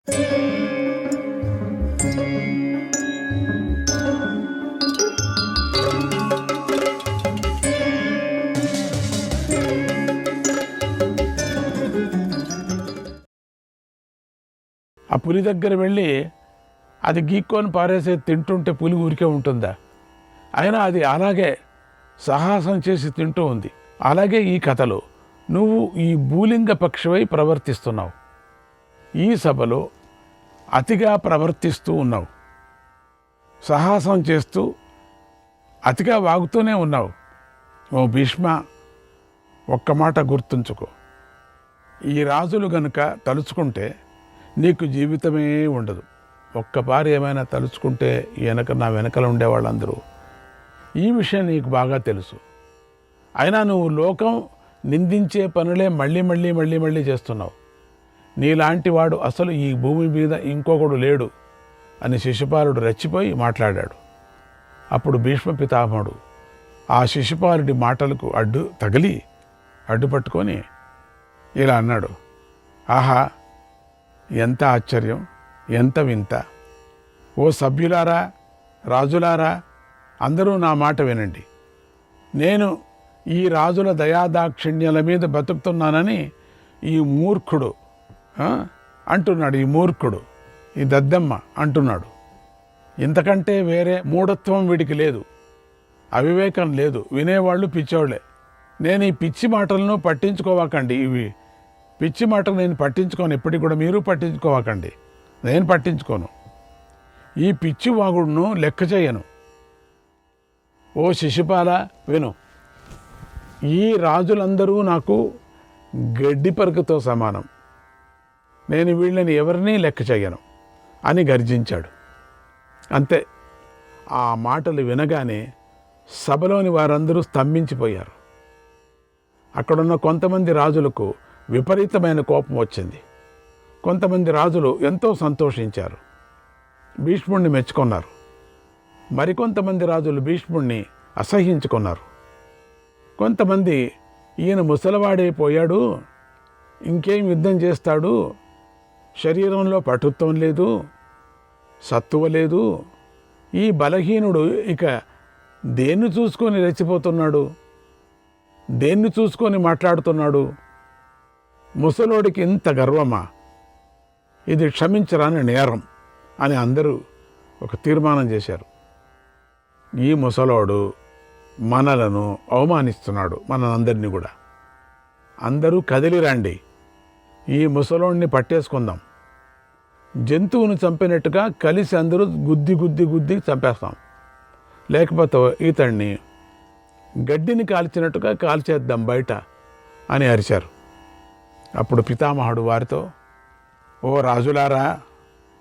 ఆ పులి దగ్గర వెళ్ళి అది గీక్కొని పారేసే తింటుంటే పులి ఊరికే ఉంటుందా? అయినా అది అలాగే సాహసం చేసి తింటూ ఉంది. అలాగే ఈ కథలో నువ్వు ఈ భూలింగ పక్షివై ప్రవర్తిస్తున్నావు. ఈ సభలో అతిగా ప్రవర్తిస్తూ ఉన్నావు, సాహసం చేస్తూ అతిగా వాగుతూనే ఉన్నావు. ఓ భీష్మ, ఒక్క మాట గుర్తుంచుకో, ఈ రాజులు గనుక తలుచుకుంటే నీకు జీవితమే ఉండదు. ఒక్కపారి ఏమైనా తలుచుకుంటే నా వెనకలు ఉండేవాళ్ళందరూ. ఈ విషయం నీకు బాగా తెలుసు. అయినా నువ్వు లోకం నిందించే పనులే మళ్ళీ మళ్ళీ మళ్ళీ మళ్ళీ చేస్తున్నావు. నీలాంటి వాడు అసలు ఈ భూమి మీద ఇంకొకడు లేడు అని శిశుపాలుడు రెచ్చిపోయి మాట్లాడాడు. అప్పుడు భీష్మ పితామహుడు ఆ శిశుపాలుడి మాటలకు అడ్డుపట్టుకొని ఇలా అన్నాడు, ఆహా, ఎంత ఆశ్చర్యం, ఎంత వింత! ఓ సభ్యులారా, రాజులారా, అందరూ నా మాట వినండి. నేను ఈ రాజుల దయాదాక్షిణ్యాల మీద బతుకుతున్నానని ఈ మూర్ఖుడు అంటున్నాడు. ఈ దద్దమ్మ అంటున్నాడు. ఇంతకంటే వేరే మూఢత్వం వీడికి లేదు, అవివేకం లేదు. వినేవాళ్ళు పిచ్చోళ్లే. నేను ఈ పిచ్చి మాటలను పట్టించుకోవాకండి. ఇవి పిచ్చి మాటలు నేను పట్టించుకోను. ఇప్పటికి కూడా మీరు పట్టించుకోవాకండి. నేను పట్టించుకోను. ఈ పిచ్చి వాగుడును లెక్క చేయను. ఓ శిశుపాల, విను. ఈ రాజులందరూ నాకు గడ్డి పరకతో సమానం. నేను వీళ్ళని ఎవరినీ లెక్క చేయను అని గర్జించాడు. అంతే. ఆ మాటలు వినగానే సభలోని వారందరూ స్తంభించిపోయారు. అక్కడున్న కొంతమంది రాజులకు విపరీతమైన కోపం వచ్చింది. కొంతమంది రాజులు ఎంతో సంతోషించారు, భీష్ముడిని మెచ్చుకున్నారు. మరికొంతమంది రాజులు భీష్ముడిని అసహ్యించుకున్నారు. కొంతమంది ఈయన ముసలివాడైపోయాడు, ఇంకేం యుద్ధం చేస్తాడు, శరీరంలో పటుత్వం లేదు, సత్తువ లేదు, ఈ బలహీనుడు ఇక దేన్ని చూసుకొని రెచ్చిపోతున్నాడు, దేన్ని చూసుకొని మాట్లాడుతున్నాడు, ముసలోడికి ఇంత గర్వమా, ఇది క్షమించరాని నేరం అని అందరూ ఒక తీర్మానం చేశారు. ఈ ముసలోడు మనలను అవమానిస్తున్నాడు, మనందరినీ కూడా. అందరూ కదిలిరండి, ఈ ముసలోడిని పట్టేసుకుందాం. జంతువును చంపినట్టుగా కలిసి అందరూ గుద్ది చంపేస్తాం. లేకపోతే ఇతన్ని గడ్డిని కాల్చినట్టుగా కాల్చేద్దాం బయట అని అరిచారు. అప్పుడు పితామహుడు వారితో, ఓ రాజులారా,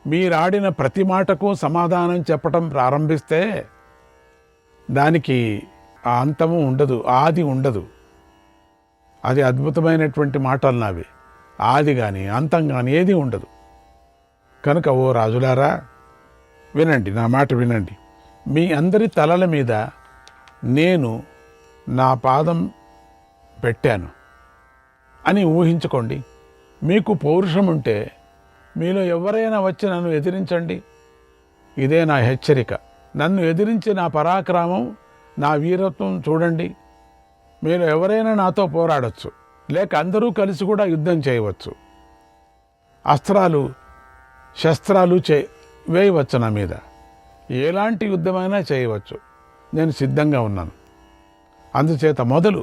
మీరాడిన ప్రతి మాటకు సమాధానం చెప్పటం ప్రారంభిస్తే దానికి ఆ అంతము ఉండదు, ఆది ఉండదు. అది అద్భుతమైనటువంటి మాటలు నావి. ఆది కానీ అంతం కానీ ఏది ఉండదు. కనుక ఓ రాజులారా, వినండి, నా మాట వినండి. మీ అందరి తలల మీద నేను నా పాదం పెట్టాను అని ఊహించుకోండి. మీకు పౌరుషం ఉంటే మీలో ఎవరైనా వచ్చి నన్ను ఎదిరించండి. ఇదే నా హెచ్చరిక. నన్ను ఎదిరించి నా పరాక్రమం, నా వీరత్వం చూడండి. మీలో ఎవరైనా నాతో పోరాడచ్చు, లేక అందరూ కలిసి కూడా యుద్ధం చేయవచ్చు. అస్త్రాలు శస్త్రాలు వేయవచ్చు నా మీద. ఎలాంటి యుద్ధమైనా చేయవచ్చు. నేను సిద్ధంగా ఉన్నాను. అందుచేత మొదలు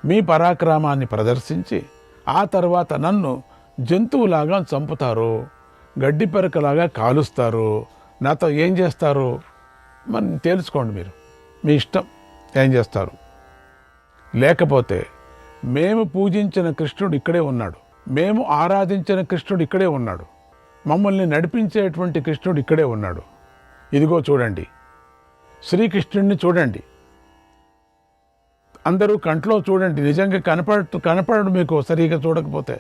మీ పరాక్రమాన్ని ప్రదర్శించి ఆ తర్వాత నన్ను జంతువులాగా చంపుతారు, గడ్డి పెరకలాగా కాలుస్తారు, నాతో ఏం చేస్తారు మరి తెలుసుకోండి. మీరు మీ ఇష్టం ఏం చేస్తారు. లేకపోతే మేము పూజించిన కృష్ణుడు ఇక్కడే ఉన్నాడు, మేము ఆరాధించిన కృష్ణుడు ఇక్కడే ఉన్నాడు, మమ్మల్ని నడిపించేటువంటి కృష్ణుడు ఇక్కడే ఉన్నాడు. ఇదిగో చూడండి, శ్రీకృష్ణుడిని చూడండి. అందరూ కంట్లో చూడండి. నిజంగా కనపడడు మీకు సరిగా చూడకపోతే.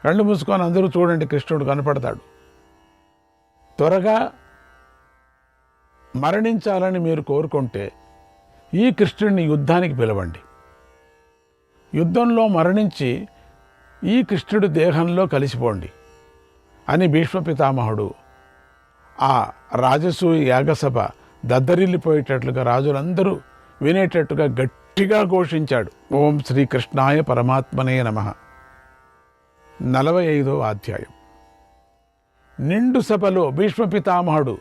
కళ్ళు మూసుకొని అందరూ చూడండి, కృష్ణుడు కనపడతాడు. త్వరగా మరణించాలని మీరు కోరుకుంటే ఈ కృష్ణుడిని యుద్ధానికి పిలవండి. యుద్ధంలో మరణించి ఈ కృష్ణుడి దేహంలో కలిసిపోండి. అని భీష్మ పితామహుడు ఆ రాజసూయ యాగసభ దద్దరిల్లిపోయేటట్లుగా రాజులందరూ వినేటట్టుగా గట్టిగా ఘోషించాడు. ఓం శ్రీకృష్ణాయ పరమాత్మనే నమః. 45వ అధ్యాయం. నిండు సభలో భీష్మ పితామహుడు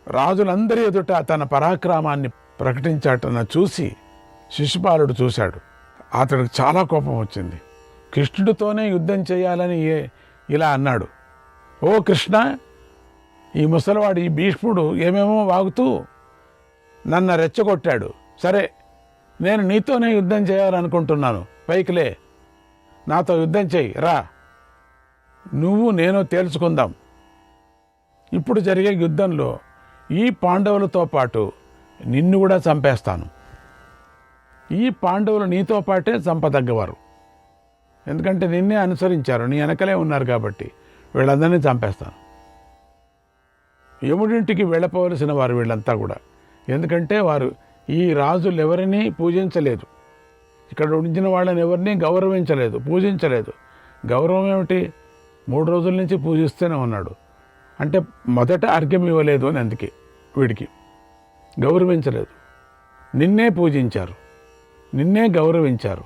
రాజులందరి ఎదుట తన పరాక్రమాన్ని ప్రకటించాటన చూసి శిశుపాలుడు చూశాడు. అతడికి చాలా కోపం వచ్చింది. కృష్ణుడితోనే యుద్ధం చేయాలని ఇలా అన్నాడు. ఓ కృష్ణ, ఈ ముసలివాడు ఈ భీష్ముడు ఏమేమో వాగుతూ నన్ను రెచ్చగొట్టాడు. సరే, నేను నీతోనే యుద్ధం చేయాలనుకుంటున్నాను. పైకిలే, నాతో యుద్ధం చేయి, రా, నువ్వు నేను తేల్చుకుందాం. ఇప్పుడు జరిగే యుద్ధంలో ఈ పాండవులతో పాటు నిన్ను కూడా చంపేస్తాను. ఈ పాండవులు నీతో పాటే చంపదగ్గవారు, ఎందుకంటే నిన్నే అనుసరించారు, నీ వెనకలే ఉన్నారు కాబట్టి వీళ్ళందరినీ చంపేస్తాను. యముడింటికి వెళ్ళపోవలసిన వారు వీళ్ళంతా కూడా, ఎందుకంటే వారు ఈ రాజులు ఎవరినీ పూజించలేదు, ఇక్కడ ఉంచిన వాళ్ళని ఎవరినీ గౌరవించలేదు, పూజించలేదు. గౌరవం ఏమిటి? 3 రోజుల నుంచి పూజిస్తూనే ఉన్నాడు అంటే మొదట అర్ఘ్యం ఇవ్వలేదు అని, అందుకే వీడికి గౌరవించలేదు. నిన్నే పూజించారు, నిన్నే గౌరవించారు,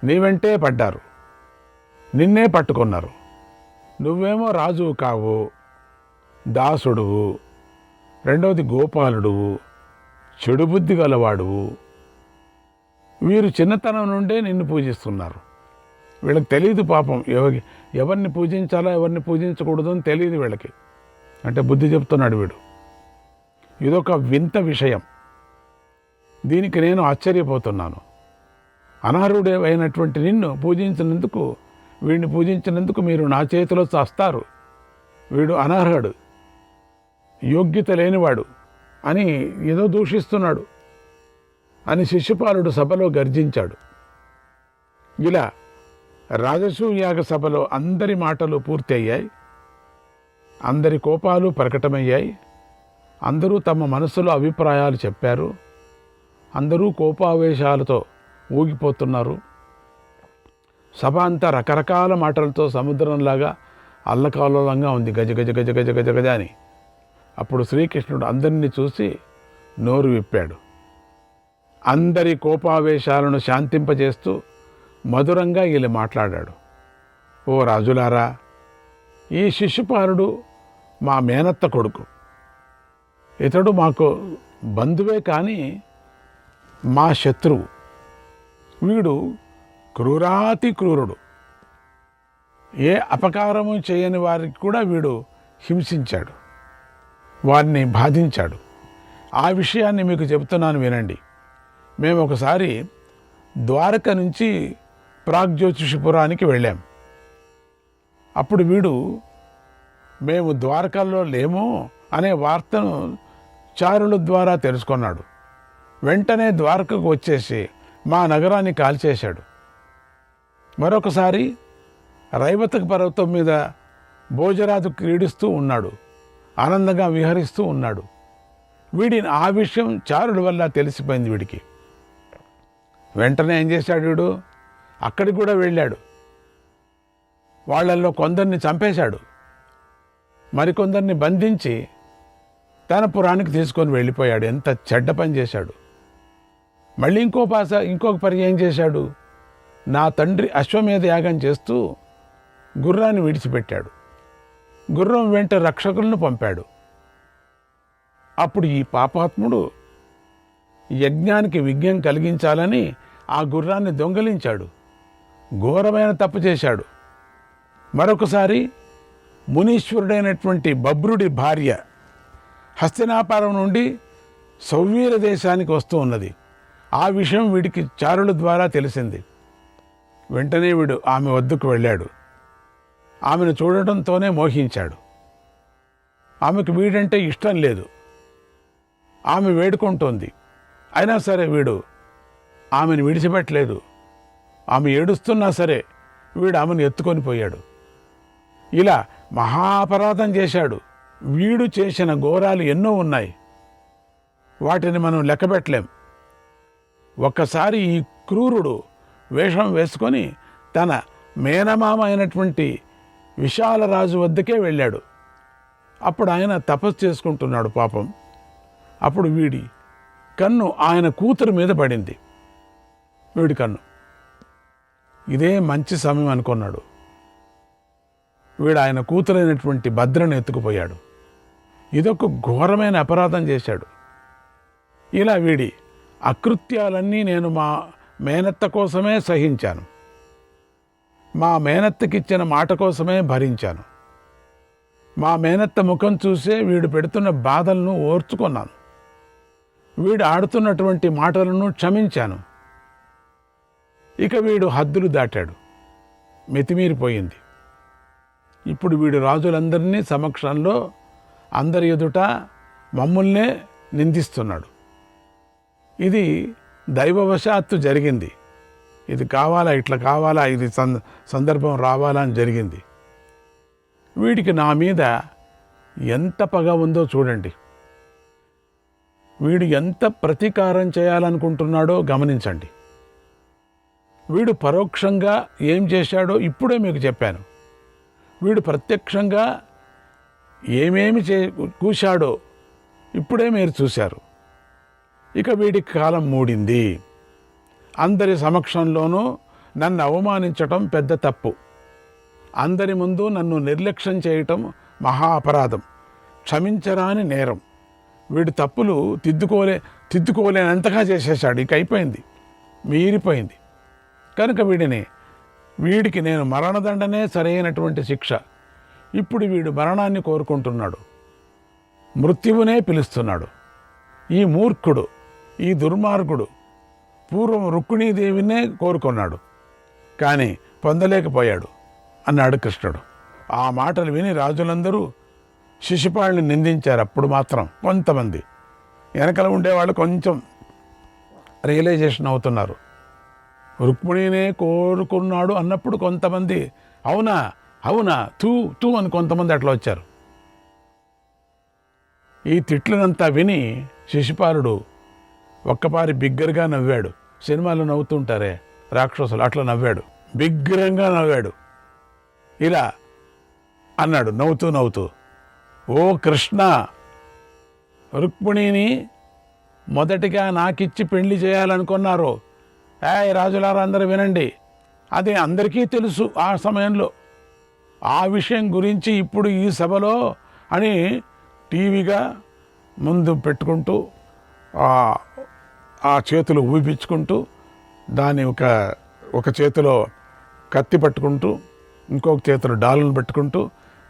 నీ వెంటే పడ్డారు, నిన్నే పట్టుకున్నారు. నువ్వేమో రాజువు కావు, దాసుడువు, రెండవది గోపాలుడువు, చెడు బుద్ధి గలవాడువు. వీరు చిన్నతనం నుండే నిన్ను పూజిస్తున్నారు. వీళ్ళకి తెలియదు పాపం, ఎవరిని పూజించాలో ఎవరిని పూజించకూడదు అని తెలియదు వీళ్ళకి. అంటే బుద్ధి చెప్తున్నాడు వీడు. ఇదొక వింత విషయం, దీనికి నేను ఆశ్చర్యపోతున్నాను. అనర్హుడే అయినటువంటి నిన్ను పూజించినందుకు, వీడిని పూజించినందుకు మీరు నా చేతిలో చస్తారు. వీడు అనర్హుడు, యోగ్యత లేనివాడు అని ఏదో దూషిస్తున్నాడు అని శిశుపాలుడు సభలో గర్జించాడు. ఇలా రాజసూయాగ సభలో అందరి మాటలు పూర్తి అయ్యాయి, అందరి కోపాలు ప్రకటమయ్యాయి. అందరూ తమ మనసులో అభిప్రాయాలు చెప్పారు. అందరూ కోపావేశాలతో ఊగిపోతున్నారు. సభ అంతా రకరకాల మాటలతో సముద్రంలాగా అల్లకల్లోలంగా ఉంది, గజ గజ గజ గజ గజ గజ అని. అప్పుడు శ్రీకృష్ణుడు అందరినీ చూసి నోరు విప్పాడు. అందరి కోపావేశాలను శాంతింపజేస్తూ మధురంగా ఇలా మాట్లాడాడు. ఓ రాజులారా, ఈ శిశుపాలుడు మా మేనత్త కొడుకు. ఇతడు మాకు బంధువే కానీ మా శత్రువు. వీడు క్రూరాతి క్రూరుడు. ఏ అపకారము చేయని వారికి కూడా వీడు హింసించాడు, వారిని బాధించాడు. ఆ విషయాన్ని మీకు చెబుతున్నాను వినండి. మేము ఒకసారి ద్వారక నుంచి ప్రాగ్జ్యోతిషపురానికి వెళ్ళాం. అప్పుడు వీడు మేము ద్వారకల్లో లేము అనే వార్తను చారుల ద్వారా తెలుసుకున్నాడు. వెంటనే ద్వారకకు వచ్చేసి మా నగరాన్ని కాల్చేశాడు. మరొకసారి రైవతక పర్వతం మీద భోజరాజు క్రీడిస్తూ ఉన్నాడు, ఆనందంగా విహరిస్తూ ఉన్నాడు. వీడిని ఆ విషయం చారుల వల్ల తెలిసిపోయింది వీడికి. వెంటనే ఏం చేశాడు వీడు? అక్కడికి కూడా వెళ్ళాడు. వాళ్ళల్లో కొందరిని చంపేశాడు, మరికొందరిని బంధించి తన పురానికి తీసుకొని వెళ్ళిపోయాడు. ఎంత చెడ్డ పని చేశాడు. మళ్ళీ ఇంకొక పని ఏం చేశాడు? నా తండ్రి అశ్వమేధ యాగం చేస్తూ గుర్రాన్ని విడిచిపెట్టాడు. గుర్రం వెంట రక్షకులను పంపాడు. అప్పుడు ఈ పాపాత్ముడు యజ్ఞానికి విఘ్నం కలిగించాలని ఆ గుర్రాన్ని దొంగిలించాడు. ఘోరమైన తప్పు చేశాడు. మరొకసారి మునీశ్వరుడైనటువంటి బభ్రుడి భార్య హస్తినాపురం నుండి సౌవీర దేశానికి వస్తూ ఉన్నది. ఆ విషయం వీడికి చారుల ద్వారా తెలిసింది. వెంటనే వీడు ఆమె వద్దకు వెళ్ళాడు. ఆమెను చూడటంతోనే మోహించాడు. ఆమెకు వీడంటే ఇష్టం లేదు. ఆమె వేడుకుంటోంది, అయినా సరే వీడు ఆమెను విడిచిపెట్టలేదు. ఆమె ఏడుస్తున్నా సరే వీడు ఆమెను ఎత్తుకొని పోయాడు. ఇలా మహాపరాధం చేశాడు. వీడు చేసిన ఘోరాలు ఎన్నో ఉన్నాయి, వాటిని మనం లెక్కబెట్టలేం. ఒక్కసారి ఈ క్రూరుడు వేషం వేసుకొని తన మేనమామ అయినటువంటి విశాలరాజు వద్దకే వెళ్ళాడు. అప్పుడు ఆయన తపస్సు చేసుకుంటున్నాడు పాపం. అప్పుడు వీడి కన్ను ఆయన కూతురు మీద పడింది. వీడి కన్ను. ఇదే మంచి సమయం అనుకున్నాడు. వీడు ఆయన కూతురైనటువంటి భద్రను ఎత్తుకుపోయాడు. ఇదొక ఘోరమైన అపరాధం చేశాడు. ఇలా వీడి అకృత్యాలన్నీ నేను మా మేనత్త కోసమే సహించాను, మా మేనత్తకిచ్చిన మాట కోసమే భరించాను. మా మేనత్త ముఖం చూసే వీడు పెడుతున్న బాధలను ఓర్చుకున్నాను. వీడు ఆడుతున్నటువంటి మాటలను క్షమించాను. ఇక వీడు హద్దులు దాటాడు, మితిమీరిపోయింది. ఇప్పుడు వీడు రాజులందరినీ సమక్షంలో అందరి ఎదుట మమ్ముల్నే నిందిస్తున్నాడు. ఇది దైవవశాత్తు జరిగింది. ఇది కావాలా, ఇట్లా కావాలా, ఇది సందర్భం రావాలా అని జరిగింది. వీడికి నా మీద ఎంత పగ ఉందో చూడండి. వీడు ఎంత ప్రతీకారం చేయాలనుకుంటున్నాడో గమనించండి. వీడు పరోక్షంగా ఏం చేశాడో ఇప్పుడే మీకు చెప్పాను. వీడు ప్రత్యక్షంగా ఏమేమి కూశాడో ఇప్పుడే మీరు చూశారు. ఇక వీడికి కాలం మూడింది. అందరి సమక్షంలోనూ నన్ను అవమానించటం పెద్ద తప్పు. అందరి ముందు నన్ను నిర్లక్ష్యం చేయటం మహా అపరాధం, క్షమించరాని నేరం. వీడు తప్పులు తిద్దుకోలేనంతగా చేసేశాడు. ఇక అయిపోయింది, మీరిపోయింది. కనుక వీడికి నేను మరణదండనే సరైనటువంటి శిక్ష. ఇప్పుడు వీడు మరణాన్ని కోరుకుంటున్నాడు, మృత్యువునే పిలుస్తున్నాడు. ఈ మూర్ఖుడు, ఈ దుర్మార్గుడు పూర్వం రుక్మిణీదేవినే కోరుకున్నాడు, కానీ పొందలేకపోయాడు అన్నాడు కృష్ణుడు. ఆ మాటలు విని రాజులందరూ శిశుపాలుని నిందించారు. అప్పుడు మాత్రం కొంతమంది వెనకల ఉండేవాళ్ళు కొంచెం రియలైజేషన్ అవుతున్నారు. రుక్మిణినే కోరుకున్నాడు అన్నప్పుడు కొంతమంది అవునా అవునా తూ అని కొంతమంది అట్లా వచ్చారు. ఈ తిట్లనంతా విని శిశుపాలుడు ఒక్కపారి బిగ్గరగా నవ్వాడు. సినిమాలో నవ్వుతుంటారే రాక్షసులు, అట్లా నవ్వాడు, బిగ్గరంగా నవ్వాడు. ఇలా అన్నాడు నవ్వుతూ, ఓ కృష్ణ, రుక్మిణిని మొదటిగా నాకిచ్చి పెళ్లి చేయాలనుకున్నారు. రాజులారా అందరూ వినండి, అది అందరికీ తెలుసు ఆ సమయంలో. ఆ విషయం గురించి ఇప్పుడు ఈ సభలో అని టీవీగా ముందు పెట్టుకుంటూ ఆ చేతులు ఊపించుకుంటూ దాన్ని ఒక చేతిలో కత్తి పట్టుకుంటూ ఇంకొక చేతిలో డాలును పెట్టుకుంటూ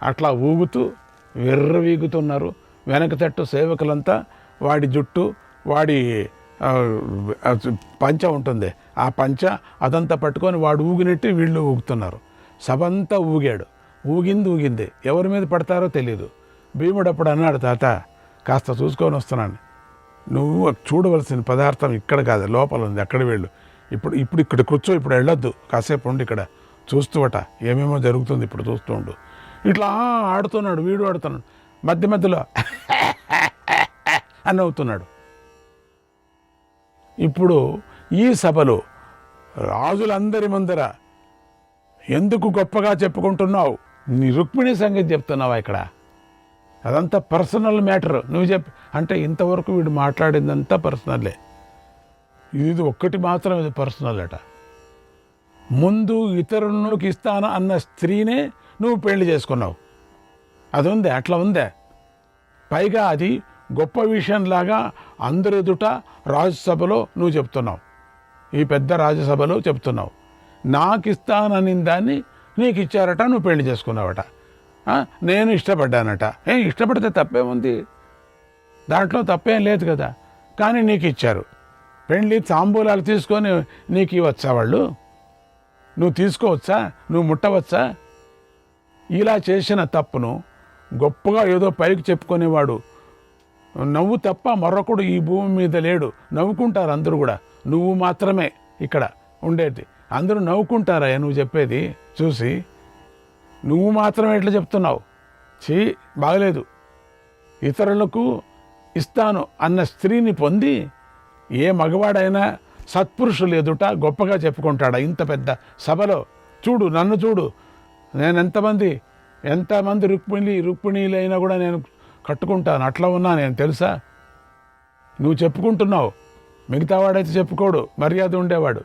అట్లా ఊగుతూ విర్రవీగుతున్నారు. వెనక తట్టు సేవకులంతా వాడి జుట్టు, వాడి పంచ ఉంటుంది, ఆ పంచ అదంతా పట్టుకొని వాడు ఊగినట్టు వీళ్ళు ఊగుతున్నారు. సభ అంతా ఊగాడు. ఊగింది ఎవరి మీద పడతారో తెలీదు. భీముడు అప్పుడు అన్నాడు, తాత కాస్త చూసుకొని వస్తున్నాను, నువ్వు చూడవలసిన పదార్థం ఇక్కడ కాదు, లోపల ఉంది, అక్కడ వెళ్ళు. ఇప్పుడు ఇక్కడ కూర్చో, ఇప్పుడు వెళ్ళొద్దు, కాసేపు ఉండి ఇక్కడ చూస్తూవట, ఏమేమో జరుగుతుంది, ఇప్పుడు చూస్తూ ఉండు. ఇట్లా ఆడుతున్నాడు, వీడు ఆడుతున్నాడు, మధ్యలో అని అవుతున్నాడు. ఇప్పుడు ఈ సభలో రాజులందరి ముందర ఎందుకు గొప్పగా చెప్పుకుంటున్నావు? నీ రుక్మిణి సంగతి చెప్తున్నావా ఇక్కడ? అదంతా పర్సనల్ మ్యాటర్ నువ్వు అంటే ఇంతవరకు వీడు మాట్లాడిందంతా పర్సనలే. ఇది ఒక్కటి మాత్రం ఇది పర్సనల్ అట. ముందు ఇతరులకు ఇస్తాను అన్న స్త్రీనే నువ్వు పెళ్లి చేసుకున్నావు. అది ఉందే, అట్లా ఉందే. పైగా అది గొప్ప విషయంలాగా అందరి ఎదుట రాజ్యసభలో నువ్వు చెప్తున్నావు, ఈ పెద్ద రాజ్యసభలో చెప్తున్నావు. నాకు ఇస్తానని దాన్ని నీకు ఇచ్చారట, నువ్వు పెళ్లి చేసుకున్నావట. నేను ఇష్టపడ్డానట. ఇష్టపడితే తప్పేముంది? దాంట్లో తప్పేం లేదు కదా. కానీ నీకు ఇచ్చారు. పెళ్లి తాంబూలాలు తీసుకొని నీకు ఇవ్వచ్చా వాళ్ళు? నువ్వు తీసుకోవచ్చా? నువ్వు ముట్టవచ్చా? ఇలా చేసిన తప్పును గొప్పగా ఏదో పైకి చెప్పుకునేవాడు నవ్వు తప్ప మరొకడు ఈ భూమి మీద లేడు. నవ్వుకుంటారు అందరూ కూడా, నువ్వు మాత్రమే ఇక్కడ ఉండేది. అందరూ నవ్వుకుంటారా నువ్వు చెప్పేది చూసి? నువ్వు మాత్రమే ఎట్లా చెప్తున్నావు? బాగలేదు. ఇతరులకు ఇస్తాను అన్న స్త్రీని పొంది ఏ మగవాడైనా సత్పురుషులు ఎదుట గొప్పగా చెప్పుకుంటాడా ఇంత పెద్ద సభలో? చూడు, నన్ను చూడు, నేను ఎంతమంది ఎంతమంది రుక్మిణీలైనా కూడా నేను కట్టుకుంటాను, అట్లా ఉన్నా నేను తెలుసా. నువ్వు చెప్పుకుంటున్నావు, మిగతా వాడైతే చెప్పుకోడు, మర్యాద ఉండేవాడు.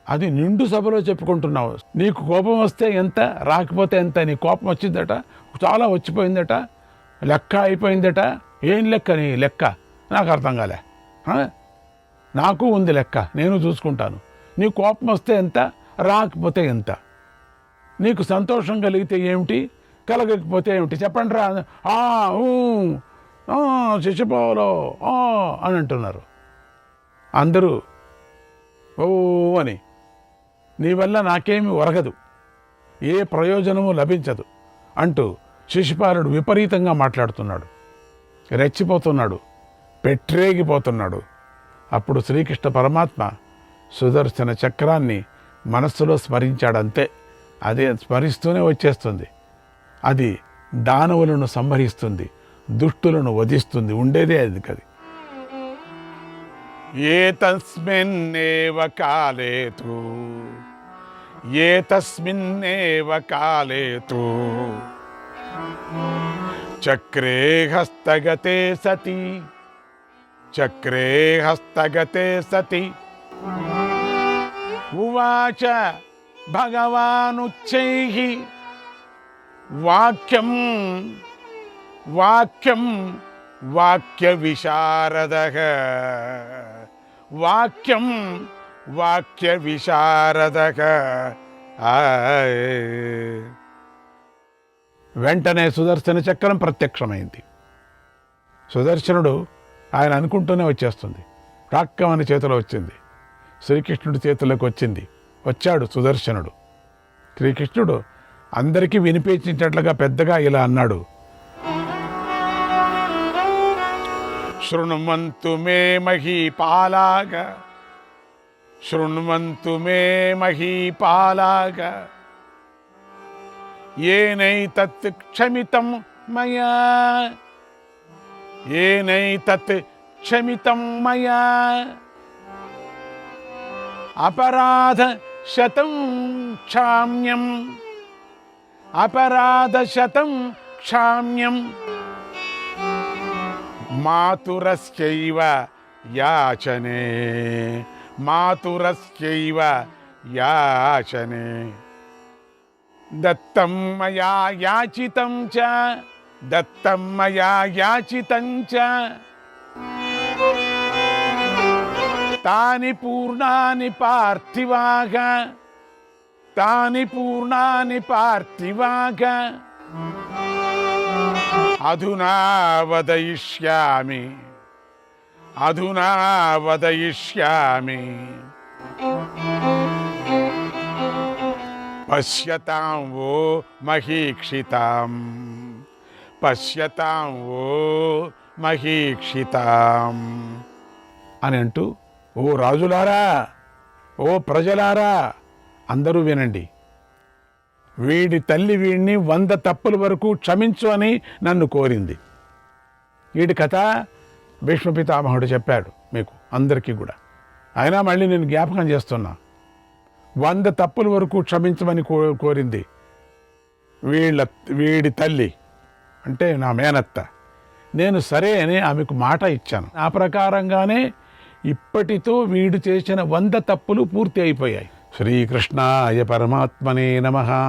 అది నిండు సభలో చెప్పుకుంటున్నావు. నీకు కోపం వస్తే ఎంత, రాకపోతే ఎంత. నీ కోపం వచ్చిందట, చాలా వచ్చిపోయిందట, లెక్క అయిపోయిందట. ఏం లెక్క నీ లెక్క? నాకు అర్థం కాలే. నాకు ఉంది లెక్క, నేను చూసుకుంటాను. నీ కోపం వస్తే ఎంత, రాకపోతే ఎంత. నీకు సంతోషం కలిగితే ఏమిటి, కలగకపోతే ఏమిటి చెప్పండి రా. శిశుపాలో అని అంటున్నారు అందరూ. ఓ అని, నీ వల్ల నాకేమి ఒరగదు, ఏ ప్రయోజనము లభించదు అంటూ శిశుపాలుడు విపరీతంగా మాట్లాడుతున్నాడు, రెచ్చిపోతున్నాడు, పెట్టరేగిపోతున్నాడు. అప్పుడు శ్రీకృష్ణ పరమాత్మ సుదర్శన చక్రాన్ని మనస్సులో స్మరించాడంతే. అదే స్మరిస్తూనే వచ్చేస్తుంది. అది దానవులను సంహరిస్తుంది, దుష్టులను వధిస్తుంది. ఉండేదే అది కది. ఏతస్మిన్నేవ కాలే తు చక్రే హస్తగతే సతి ఉవాచ భగవానుచ్చైః వాక్యం వాక్యవిశారదః వెంటనే సుదర్శన చక్రం ప్రత్యక్షమైంది. సుదర్శనుడు ఆయన అనుకుంటూనే వచ్చేస్తుంది. రాక్కమని చేతిలో వచ్చింది, శ్రీకృష్ణుడి చేతుల్లోకి వచ్చింది. వచ్చాడు సుదర్శనుడు. శ్రీకృష్ణుడు అందరికీ వినిపించేటట్లుగా పెద్దగా ఇలా అన్నాడు, శృణ్వంతు మే మహీపాలాగ ఏనైతత్ క్షమితం మయా అపరాధ శతం క్షామ్యం మాతురస్యైవ యాచనే దత్తం మయా యాచితం చ తాని పూర్ణాని పార్థివాగ అధునా వదయిష్యామి పశ్యతాం వో మహీక్షితాం అని అంటూ, ఓ రాజులారా, ఓ ప్రజలారా, అందరూ వినండి. వీడి తల్లి వీడిని 100 తప్పుల వరకు క్షమించు అని నన్ను కోరింది. వీడి కథ భీష్మ పితామహుడు చెప్పాడు మీకు అందరికీ కూడా. అయినా మళ్ళీ నేను జ్ఞాపకం చేస్తున్నా. 100 తప్పుల వరకు క్షమించమని కోరింది వీడి తల్లి, అంటే నా మేనత్త. నేను సరే అని ఆమెకు మాట ఇచ్చాను. ఆ ప్రకారంగానే ఇప్పటితో వీడు చేసిన 100 తప్పులు పూర్తి అయిపోయాయి. శ్రీకృష్ణాయ పరమాత్మనే నమః.